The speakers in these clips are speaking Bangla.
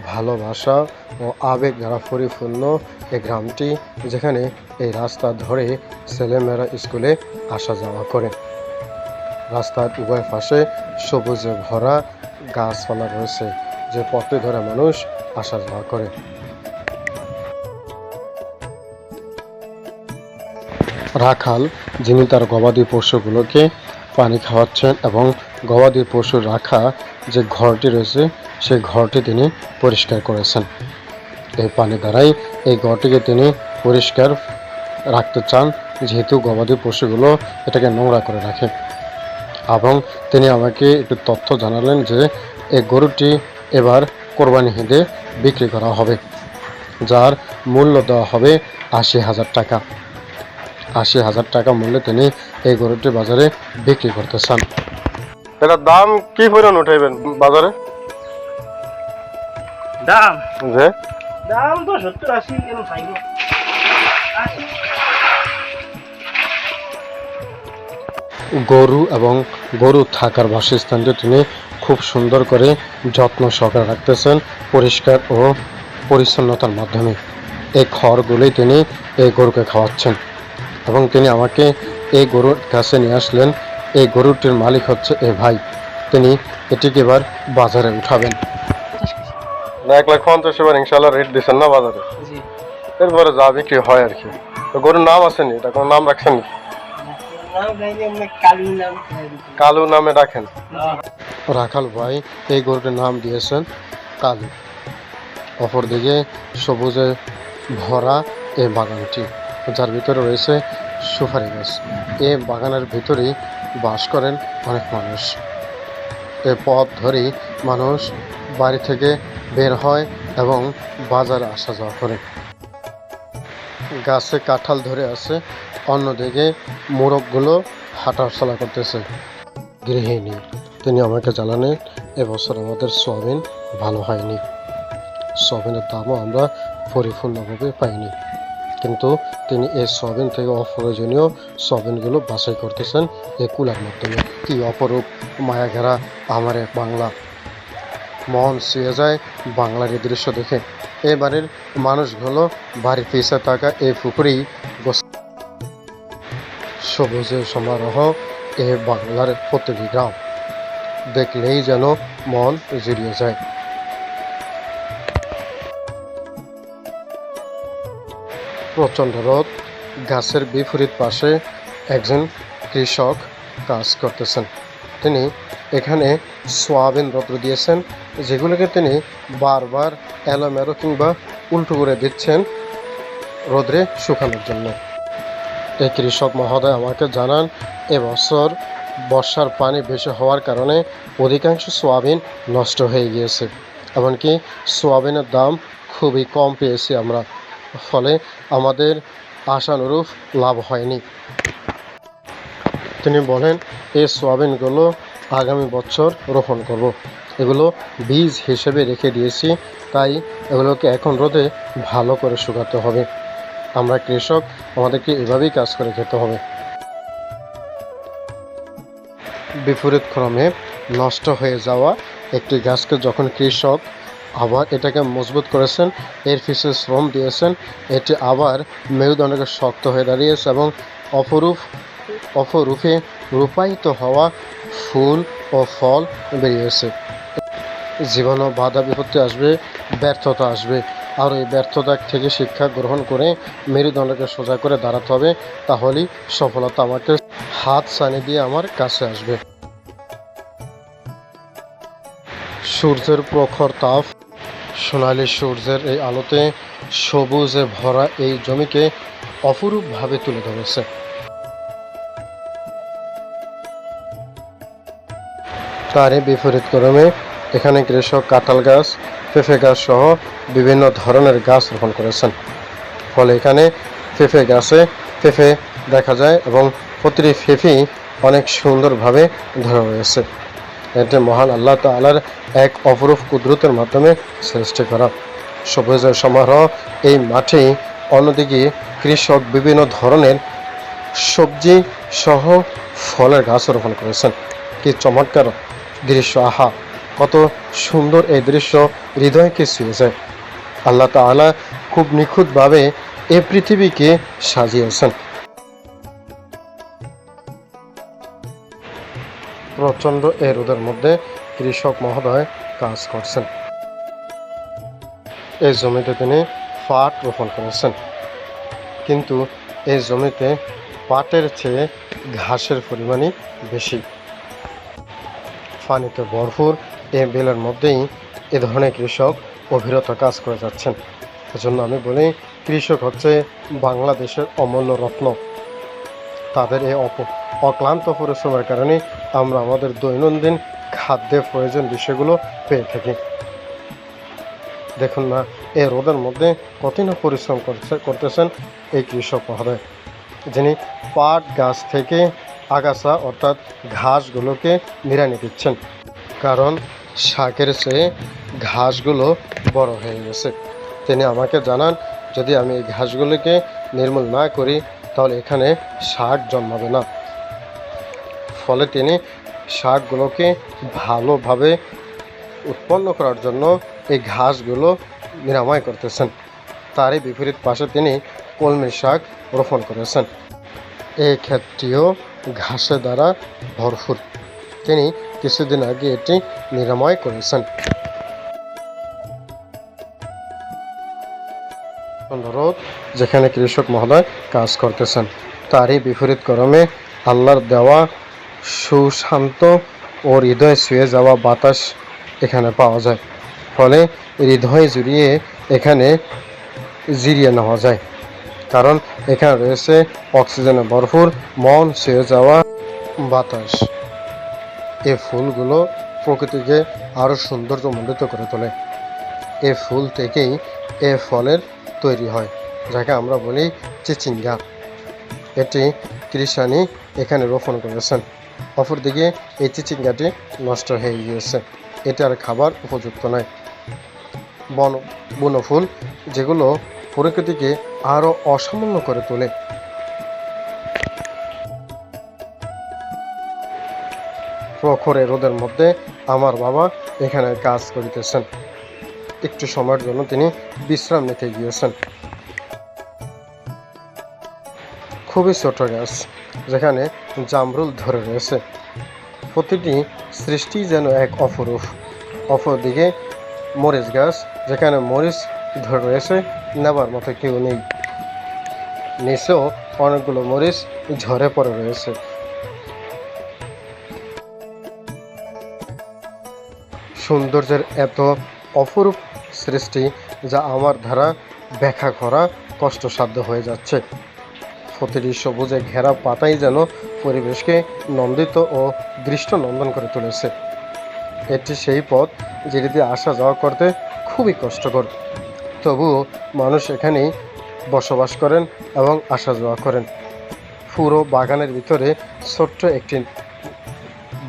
ভালোবাসা ও আবেগ দ্বারা পরিপূর্ণ এই গ্রামটি, যেখানে এই রাস্তা ধরে ছেলেমেয়েরা স্কুলে আসা যাওয়া করে। রাস্তার উভয় পাশে সবুজে ভরা গাছপালা রয়েছে, যে পথে ধরে মানুষ আসা যাওয়া করে। রাখাল, যিনি তার গবাদি পশুগুলোকে পানি খাওয়াচ্ছেন এবং গবাদি পশু রাখা যে ঘরটি রয়েছে সেই ঘরটি তিনি পরিষ্কার করেছেন। এই পানি দ্বারাই এই ঘরটিকে তিনি পরিষ্কার রাখতে চান, যেহেতু গবাদি পশুগুলো এটাকে নোংরা করে রাখে। এবং তিনি আমাকে একটু তথ্য জানালেন যে এই গরুটি এবার কোরবানি ঈদে বিক্রি করা হবে, যার মূল্য দেওয়া হবে ৮০,০০০ টাকা। ৮০,০০০ টাকা মূল্যে তিনি এই গরুটি বাজারে বিক্রি করতে চান। এটার দাম কি পরিমাণ উঠাইবেন বাজারে? দাম যে দাম তো ৭০-৮০ কেন পাইব। গরু এবং গরু থাকার বাসস্থানটি তিনি খুব সুন্দর করে যত্ন সহকারে রাখতেছেন, পরিষ্কার ও পরিচ্ছন্নতার মাধ্যমে। এই খড়গুলোই তিনি এই গরুকে খাওয়াচ্ছেন এবং তিনি আমাকে এই গরুর কাছে নিয়ে আসলেন। এই গরুটির মালিক হচ্ছে এ ভাই, তিনি এটিকে এবার বাজারে উঠাবেন। ১,৫০,০০০ এবার ইনশাল্লাহ রেট দিচ্ছেন না বাজারে? এরপরে যা বিক্রি হয় আর কি। তো গরুর নাম আসেনি, এটা কোনো নাম রাখছেন? কালু নামে রাখেন। রাখাল ভাই এই গরুটির নাম দিয়েছেন কালু। অপরদিকে সবুজে ভরা এই বাগানটি, যার ভিতরে রয়েছে সুপারি গাছ। এই বাগানের ভিতরেই বাস করেন অনেক মানুষ। এই পথ ধরেই মানুষ বাড়ি থেকে বের হয় এবং বাজারে আসা যাওয়া করে। গাছে কাঁঠাল ধরে আছে, অন্যদিকে মোরগগুলো হাঁটাচলা করতেছে। গৃহিণী, তিনি আমাকে জানালেন এবছর আমাদের সয়াবিন ভালো হয়নি, সয়াবিনের দামও আমরা পরিপূর্ণভাবে পাইনি, কিন্তু তিনি এই সয়াবিন থেকে অপ্রয়োজনীয় সয়াবিনগুলো বাছাই করতেছেন এই কুলার মাধ্যমে। কি অপরূপ মায়া ঘেরা আমার এক বাংলা, মন ছুঁয়ে যায় বাংলার এই দৃশ্য দেখে। এবারের মানুষগুলো বাড়ির পিছে থাকা এই পুকুরেই সবুজের সমারোহ এ বাংলার প্রতিটি গ্রাম দেখলেই যেন মন জুড়িয়ে যায়। প্রচণ্ড রোদ, গাছের বিপরীত পাশে একজন কৃষক কাজ করতেছেন। তিনি এখানে সয়াবিন রৌদ্র দিয়েছেন, যেগুলোকে তিনি বারবার এলোমেলো কিংবা উল্টো করে দিচ্ছেন রোদ্রে শুকানোর জন্য। এই কৃষক মহোদয় আমাকে জানান এবছর বর্ষার পানি বেশি হওয়ার কারণে অধিকাংশ সয়াবিন নষ্ট হয়ে গিয়েছে, এমনকি সয়াবিনের দাম খুবই কম পেয়েছি আমরা, ফলে আমাদের আশানুরূপ লাভ হয়নি। তিনি বলেন এই সয়াবিনগুলো আগামী বছর রোপণ করব। এগুলো বীজ হিসেবে রেখে দিয়েছি, তাই এগুলোকে এখন রোদে ভালো করে শুকাতে হবে। আমরা কৃষক, আমাদেরকে এভাবেই কাজ করে খেতে হবে। বিপরীত ক্রমে নষ্ট হয়ে যাওয়া একটি গাছকে যখন কৃষক আবার এটাকে মজবুত করেছেন, এর পিছনে শ্রম দিয়েছেন, এটি আবার মেরুদণ্ডকে শক্ত হয়ে দাঁড়িয়েছে এবং অপরূপে রূপায়িত হওয়া ফুল ও ফল বেরিয়েছে। জীবনে বাধা বিপত্তি আসবে, ব্যর্থতা আসবে, আর এই ব্যর্থতা থেকে শিক্ষা গ্রহণ করে মেরুদণ্ডকে সোজা করে দাঁড়াতে হবে, তাহলেই সফলতা আমাকে হাত ছানি দিয়ে আমার কাছে আসবে। সূর্যের প্রখর তাপ, সোনালি সূর্যের এই আলোতে সবুজে ভরা এই জমিকে অপরূপভাবে তুলে ধরেছে। তারই বিপরীত ক্রমে এখানে কৃষক কাঁঠাল গাছ, পেঁপে গাছ সহ বিভিন্ন ধরনের গাছ রোপণ করেছেন। ফলে এখানে পেঁপে গাছে পেঁপে দেখা যায় এবং প্রতিটি পেঁপেই অনেক সুন্দরভাবে ধরে রয়েছে। এটি মহান আল্লাহ তাআলার এক অপরূপ কুদরতের মাধ্যমে সৃষ্টি করা সবুজের সমারোহ এই মাঠে। অন্যদিকে কৃষক বিভিন্ন ধরনের সবজি সহ ফলের গাছ রোপণ করেছেন। কি চমৎকার দৃশ্য, আহা! কত সুন্দর এই দৃশ্য হৃদয়কে ছুঁয়ে যায়। আল্লাহ তাআলা খুব নিখুঁতভাবে এ পৃথিবীকে সাজিয়েছেন। প্রচণ্ড এই রোদের মধ্যে কৃষক মহোদয় কাজ করছেন। এই জমিতে তিনি পাট রোপণ করেছেন, কিন্তু এই জমিতে পাটের চেয়ে ঘাসের পরিমাণই বেশি। পানিতে ভরপুর এই বিলের মধ্যেই এ ধরনের কৃষক অবিরত কাজ করে যাচ্ছেন। এজন্য আমি বলি, কৃষক হচ্ছে বাংলাদেশের অমূল্য রত্ন। তাদের এই অক্লান্ত পরিশ্রমের কারণে আমরা আমাদের দৈনন্দিন খাদ্যের প্রয়োজন বিষয়গুলো পেয়ে থাকি। দেখুন না, এই রোদের মধ্যে কতই না পরিশ্রম করতেছেন এই কৃষক মহোদয়, যিনি পাট গাছ থেকে আগাছা অর্থাৎ ঘাসগুলোকে নিড়ানি দিচ্ছেন। কারণ শাকের চেয়ে ঘাসগুলো বড় হয়ে গেছে। তিনি আমাকে জানান, যদি আমি এই ঘাসগুলোকে নির্মূল না করি তাহলে এখানে শাক জন্মাবে না। ফলে তিনি শাকগুলোকে ভালোভাবে উৎপন্ন করার জন্য এই ঘাসগুলো নিরাময় করতেছেন। তারই বিপরীত পাশে তিনি কলমি শাক রোপণ করেছেন। এই ক্ষেত্রেও ঘাসের দ্বারা ভরপুর। তিনি কিছুদিন আগে এটি নিরাময় করেছেন। রোদ যেখানে কৃষক মহোদয় কাজ করতেছেন, তারই বিপরীত ক্রমে আল্লাহর দেওয়া সুশান্ত ও হৃদয় ছুঁয়ে যাওয়া বাতাস এখানে পাওয়া যায়। ফলে হৃদয় জুড়িয়ে এখানে জিরিয়ে নেওয়া যায়। কারণ এখানে রয়েছে অক্সিজেনে ভরপুর মন ছুঁয়ে যাওয়া বাতাস। এই ফুলগুলো প্রকৃতিকে আরও সৌন্দর্যমণ্ডিত করে তোলে। এই ফুল থেকেই এ ফলের তৈরি হয়, যাকে আমরা বলি চিচিঙ্গা। এটি কৃষানি এখানে রোপণ করেছেন। অপরদিকে এই চিচিঙ্গাটি নষ্ট হয়ে গিয়েছে, এটা আর খাবার উপযুক্ত নয়। বনফুল যেগুলো প্রকৃতিকে আরও অসামান্য করে তোলে। প্রখরে রোদের মধ্যে আমার বাবা এখানে কাজ করিতেছেন। একটু সময়ের জন্য তিনি বিশ্রাম নিতে গিয়েছেন। খুবই ছোট গাছ, যেখানে জামরুল ধরে রয়েছে। প্রতিটি সৃষ্টি যেন এক অপরূপ। অপরদিকে মরিচ গাছ, যেখানে মরিচ ধরে রয়েছে, নেবার মতো কেউ নেই। নিচেও অনেকগুলো মরিচ ঝরে পড়ে রয়েছে। সৌন্দর্যের এত অপরূপ সৃষ্টি যা আমার দ্বারা ব্যাখ্যা করা কষ্টসাধ্য হয়ে যাচ্ছে। প্রতিটি সবুজে ঘেরা পাতাই যেন পরিবেশকে নন্দিত ও দৃষ্টনন্দন করে তুলেছে। এটি সেই পথ যেটি দিয়ে আসা যাওয়া করতে খুবই কষ্টকর, তবুও মানুষ এখানেই বসবাস করেন এবং আসা যাওয়া করেন। পুরো বাগানের ভিতরে ছোট্ট একটি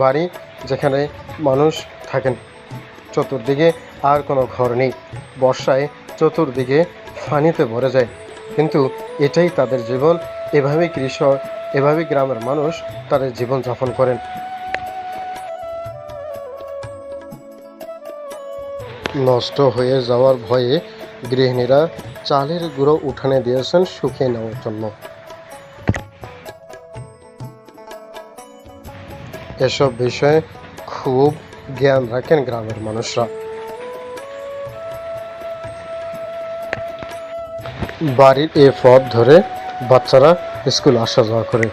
বাড়ি, যেখানে মানুষ থাকেন। চতুর্দিকে আর কোনো ঘর নেই। বর্ষায় চতুর্দিকে পানিতে ভরে যায়, কিন্তু এটাই তাদের জীবন। এভাবেই গ্রামের মানুষ তাদের জীবন যাপন করেন। নষ্ট হয়ে যাওয়ার ভয়ে গৃহিণীরা চালের গুঁড়ো উঠানে দিয়েছেন শুকিয়ে নেওয়ার জন্য। এসব বিষয়ে খুব জ্ঞান রাখেন গ্রামের মানুষরা। বাড়ির এই পথ ধরে বাচ্চারা স্কুল আসা যাওয়া করে।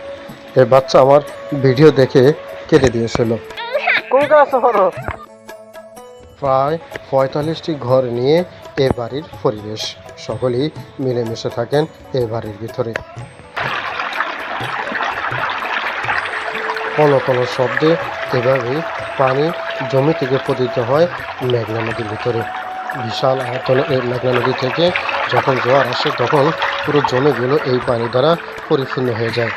এই বাচ্চা আমার ভিডিও দেখে কেটে দিয়েছিল। প্রায় 45টি ঘর নিয়ে এ বাড়ির পরিবেশ। সকলেই মিলেমিশে থাকেন এ বাড়ির ভিতরে। কোনো কোনো শব্দে এভাবেই পানি জমি থেকে পতিত হয় মেঘনা নদীর ভিতরে। বিশাল আয়তনে এই মেঘনা নদী থেকে যখন জোয়ার আসে, তখন পুরো জমিগুলো এই পানি দ্বারা পরিপূর্ণ হয়ে যায়।